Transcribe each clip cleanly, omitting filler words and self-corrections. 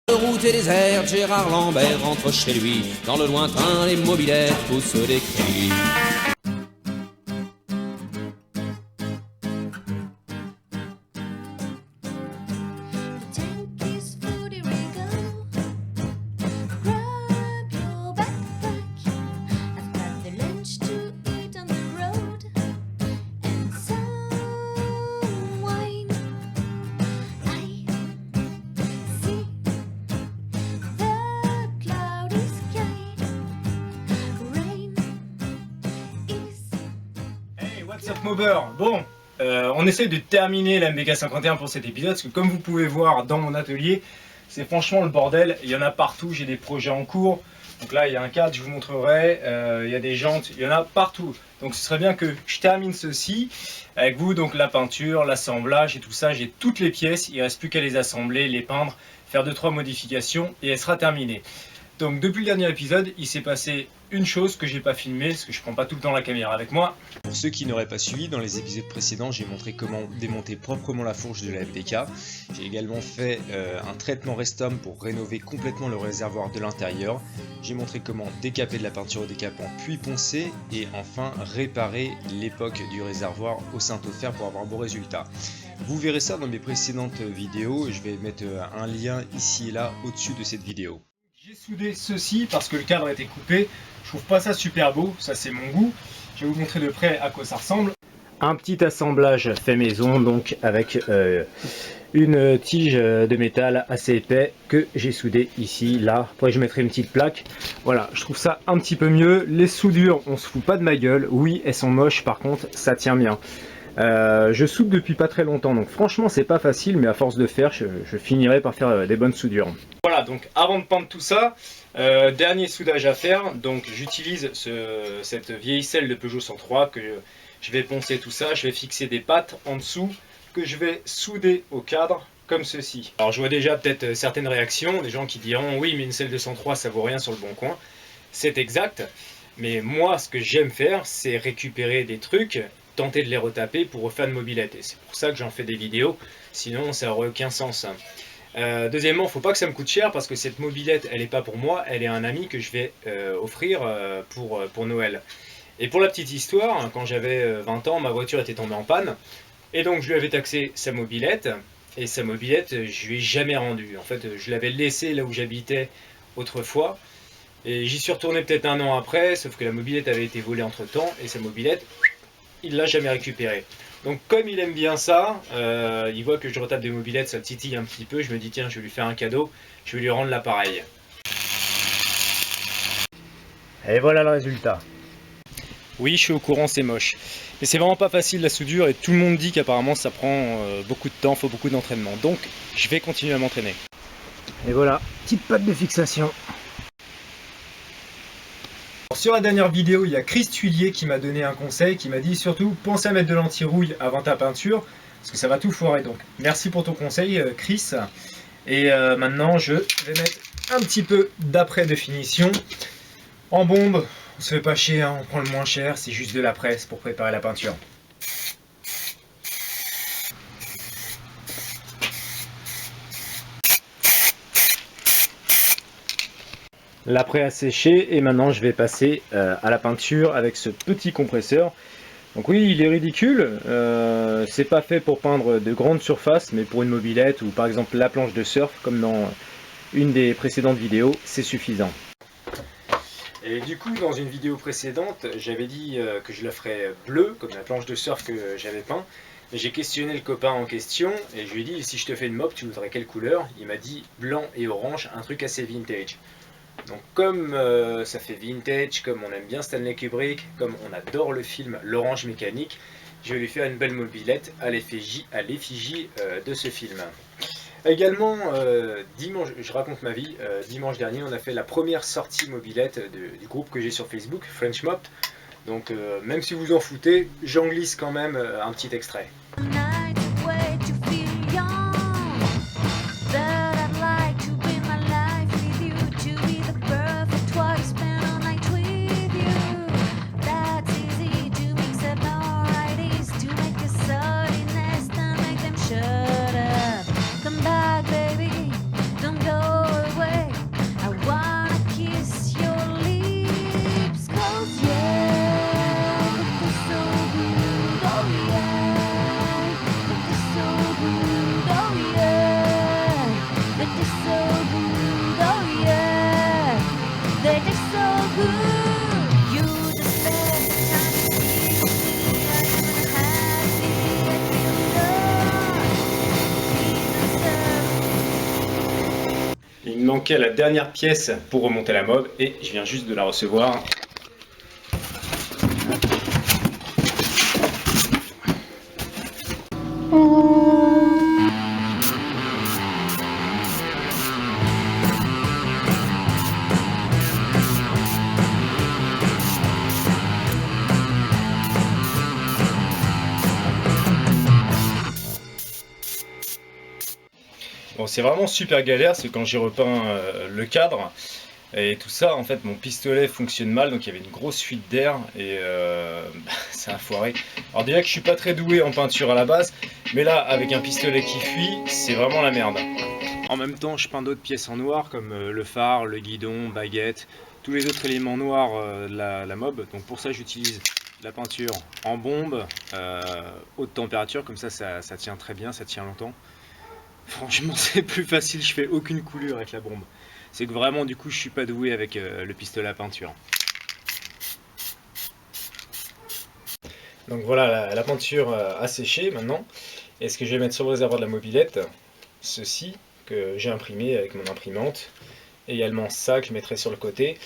Route et désert, Gérard Lambert rentre chez lui. Dans le lointain, les mobilettes poussent des cris. What's up Mober? Bon, on essaie de terminer la MBK51 pour cet épisode parce que comme vous pouvez voir dans mon atelier, c'est franchement le bordel. Il y en a partout, j'ai des projets en cours. Donc là il y a un cadre, je vous montrerai, il y a des jantes, il y en a partout. Donc ce serait bien que je termine ceci avec vous, donc la peinture, l'assemblage et tout ça. J'ai toutes les pièces, il ne reste plus qu'à les assembler, les peindre, faire 2-3 modifications et elle sera terminée. Donc depuis le dernier épisode, il s'est passé une chose que j'ai pas filmée, parce que je prends pas tout le temps la caméra avec moi. Pour ceux qui n'auraient pas suivi, dans les épisodes précédents, j'ai montré comment démonter proprement la fourche de la MBK. J'ai également fait un traitement Restom pour rénover complètement le réservoir de l'intérieur. J'ai montré comment décaper de la peinture au décapant puis poncer, et enfin réparer l'époque du réservoir au cinto de fer pour avoir un bon résultat. Vous verrez ça dans mes précédentes vidéos, je vais mettre un lien ici et là au-dessus de cette vidéo. J'ai soudé ceci parce que le cadre a été coupé. Je trouve pas ça super beau, ça c'est mon goût. Je vais vous montrer de près à quoi ça ressemble. Un petit assemblage fait maison, donc avec une tige de métal assez épais que j'ai soudé ici, là. Après je mettrai une petite plaque. Voilà, je trouve ça un petit peu mieux. Les soudures, on se fout pas de ma gueule. Oui, elles sont moches, par contre ça tient bien. Je soude depuis pas très longtemps, donc franchement c'est pas facile, mais à force de faire, je finirai par faire des bonnes soudures. Voilà, donc avant de peindre tout ça, dernier soudage à faire. Donc j'utilise cette vieille selle de Peugeot 103 que je vais poncer tout ça. Je vais fixer des pattes en dessous que je vais souder au cadre comme ceci. Alors je vois déjà peut-être certaines réactions, des gens qui diront oui mais une selle de 103 ça vaut rien sur le bon coin. C'est exact, mais moi ce que j'aime faire c'est récupérer des trucs, tenter de les retaper pour refaire une mobilette, et c'est pour ça que j'en fais des vidéos, sinon ça n'aurait aucun sens. Deuxièmement, il ne faut pas que ça me coûte cher parce que cette mobilette elle n'est pas pour moi, elle est à un ami que je vais offrir pour Noël. Et pour la petite histoire, quand j'avais 20 ans, ma voiture était tombée en panne et donc je lui avais taxé sa mobilette, et sa mobilette je lui ai jamais rendue. En fait je l'avais laissée là où j'habitais autrefois et j'y suis retourné peut-être un an après, sauf que la mobilette avait été volée entre temps et sa mobilette il l'a jamais récupéré. Donc comme il aime bien ça, il voit que je retape des mobilettes, ça le titille un petit peu, je me dis tiens je vais lui faire un cadeau, je vais lui rendre l'appareil. Et voilà le résultat. Oui je suis au courant, c'est moche. Mais c'est vraiment pas facile la soudure et tout le monde dit qu'apparemment ça prend beaucoup de temps, faut beaucoup d'entraînement. Donc je vais continuer à m'entraîner. Et voilà, petite patte de fixation. Sur la dernière vidéo, il y a Chris Tuillier qui m'a donné un conseil, qui m'a dit surtout pensez à mettre de l'anti-rouille avant ta peinture, parce que ça va tout foirer. Donc merci pour ton conseil Chris. Et maintenant je vais mettre un petit peu d'après de finition en bombe. On se fait pas chier, hein, on prend le moins cher, c'est juste de la presse pour préparer la peinture. L'après a séché et maintenant je vais passer à la peinture avec ce petit compresseur. Donc oui, il est ridicule, c'est pas fait pour peindre de grandes surfaces, mais pour une mobilette ou par exemple la planche de surf, comme dans une des précédentes vidéos, c'est suffisant. Et du coup, dans une vidéo précédente, j'avais dit que je la ferais bleue, comme la planche de surf que j'avais peint. J'ai questionné le copain en question et je lui ai dit si je te fais une mop, tu voudrais quelle couleur? Il m'a dit blanc et orange, un truc assez vintage. Donc comme ça fait vintage, comme on aime bien Stanley Kubrick, comme on adore le film L'Orange Mécanique, je vais lui faire une belle mobilette à l'effigie de ce film. Également, dimanche, je raconte ma vie, dimanche dernier on a fait la première sortie mobilette du groupe que j'ai sur Facebook, French Mop. Donc même si vous en foutez, j'en glisse quand même un petit extrait. Come back, baby, don't go Il me manquait la dernière pièce pour remonter la mob et je viens juste de la recevoir. Bon, c'est vraiment super galère, c'est quand j'ai repeint le cadre et tout ça. En fait, mon pistolet fonctionne mal, donc il y avait une grosse fuite d'air et ça a foiré. Alors déjà que je suis pas très doué en peinture à la base, mais là, avec un pistolet qui fuit, c'est vraiment la merde. En même temps, je peins d'autres pièces en noir comme le phare, le guidon, baguette, tous les autres éléments noirs de la mob. Donc pour ça, j'utilise la peinture en bombe, haute température, comme ça tient très bien, ça tient longtemps. Franchement, c'est plus facile, je fais aucune coulure avec la bombe. C'est que vraiment, du coup, je suis pas doué avec le pistolet à peinture. Donc voilà, la peinture a séché maintenant. Et ce que je vais mettre sur le réservoir de la mobilette, ceci que j'ai imprimé avec mon imprimante. Également ça que je mettrai sur le côté.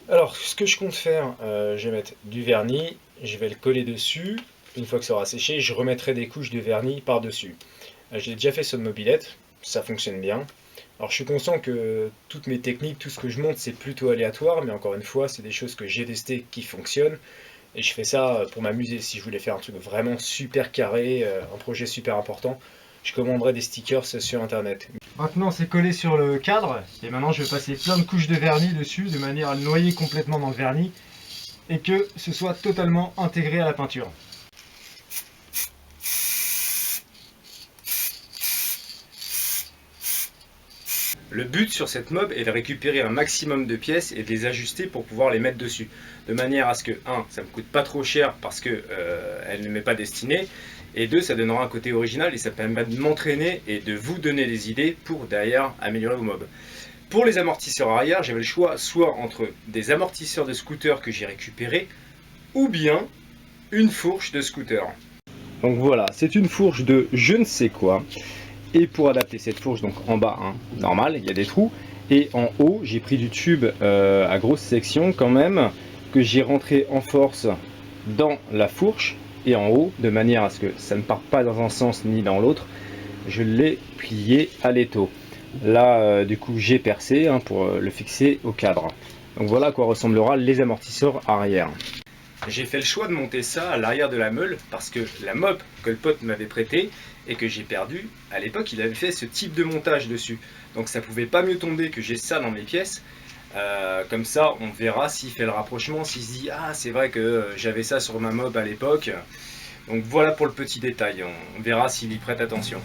Alors, ce que je compte faire, je vais mettre du vernis, je vais le coller dessus. Une fois que ça aura séché, je remettrai des couches de vernis par-dessus. Je l'ai déjà fait sur une mobilette, ça fonctionne bien. Alors je suis conscient que toutes mes techniques, tout ce que je montre, c'est plutôt aléatoire, mais encore une fois, c'est des choses que j'ai testées qui fonctionnent. Et je fais ça pour m'amuser. Si je voulais faire un truc vraiment super carré, un projet super important, je commanderais des stickers sur internet. Maintenant c'est collé sur le cadre, et maintenant je vais passer plein de couches de vernis dessus, de manière à le noyer complètement dans le vernis, et que ce soit totalement intégré à la peinture. Le but sur cette mob est de récupérer un maximum de pièces et de les ajuster pour pouvoir les mettre dessus. De manière à ce que, 1, ça me coûte pas trop cher parce que elle ne m'est pas destinée. Et 2, ça donnera un côté original et ça permet de m'entraîner et de vous donner des idées pour derrière améliorer vos mobs. Pour les amortisseurs arrière, j'avais le choix soit entre des amortisseurs de scooter que j'ai récupérés ou bien une fourche de scooter. Donc voilà, c'est une fourche de je ne sais quoi. Et pour adapter cette fourche, donc en bas, hein, normal, il y a des trous. Et en haut, j'ai pris du tube à grosse section quand même, que j'ai rentré en force dans la fourche. Et en haut, de manière à ce que ça ne parte pas dans un sens ni dans l'autre, je l'ai plié à l'étau. Là, du coup, j'ai percé pour le fixer au cadre. Donc voilà à quoi ressemblera les amortisseurs arrière. J'ai fait le choix de monter ça à l'arrière de la meule parce que la mob que le pote m'avait prêté et que j'ai perdu, à l'époque il avait fait ce type de montage dessus. Donc ça pouvait pas mieux tomber que j'ai ça dans mes pièces. Comme ça on verra s'il fait le rapprochement, s'il se dit ah c'est vrai que j'avais ça sur ma mob à l'époque. Donc voilà pour le petit détail, on verra s'il y prête attention.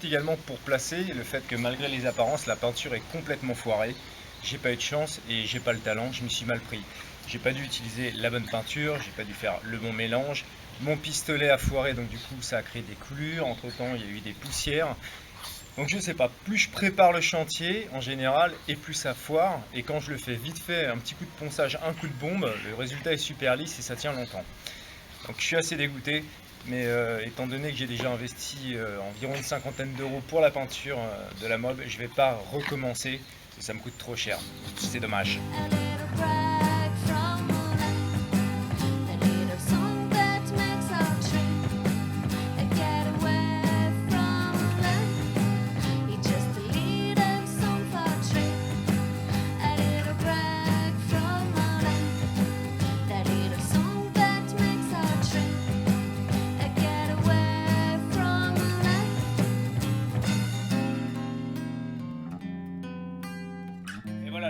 Également pour placer le fait que malgré les apparences la peinture est complètement foirée. J'ai pas eu de chance et j'ai pas le talent, je me suis mal pris. J'ai pas dû utiliser la bonne peinture, j'ai pas dû faire le bon mélange. Mon pistolet a foiré donc du coup ça a créé des coulures, entre temps il y a eu des poussières. Donc je sais pas, plus je prépare le chantier en général et plus ça foire. Et quand je le fais vite fait, un petit coup de ponçage, un coup de bombe, le résultat est super lisse et ça tient longtemps. Donc je suis assez dégoûté. Mais étant donné que j'ai déjà investi environ une cinquantaine d'euros pour la peinture de la mob, je ne vais pas recommencer, ça me coûte trop cher. C'est dommage.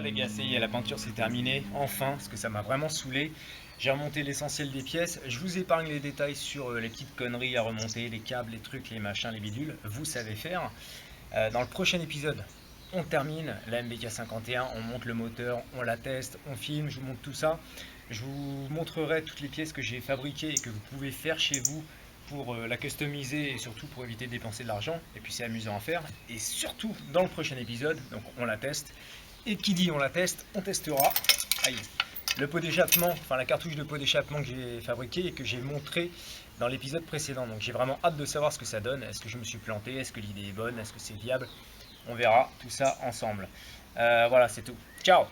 Les gars, ça y est, la peinture c'est terminé, enfin, parce que ça m'a vraiment saoulé. J'ai remonté l'essentiel des pièces, je vous épargne les détails sur les petites conneries à remonter, les câbles, les trucs, les machins, les bidules, vous savez faire. Dans le prochain épisode, on termine la MBK 51, on monte le moteur, on la teste, on filme, je vous montre tout ça. Je vous montrerai toutes les pièces que j'ai fabriquées et que vous pouvez faire chez vous pour la customiser et surtout pour éviter de dépenser de l'argent. Et puis c'est amusant à faire. Et surtout, dans le prochain épisode, donc on la teste. Et qui dit on la teste, on testera. Aïe. le pot d'échappement, enfin la cartouche de pot d'échappement que j'ai fabriquée et que j'ai montré dans l'épisode précédent. Donc j'ai vraiment hâte de savoir ce que ça donne. Est-ce que je me suis planté? Est-ce que l'idée est bonne? Est-ce que c'est viable? On verra tout ça ensemble. Voilà, c'est tout. Ciao!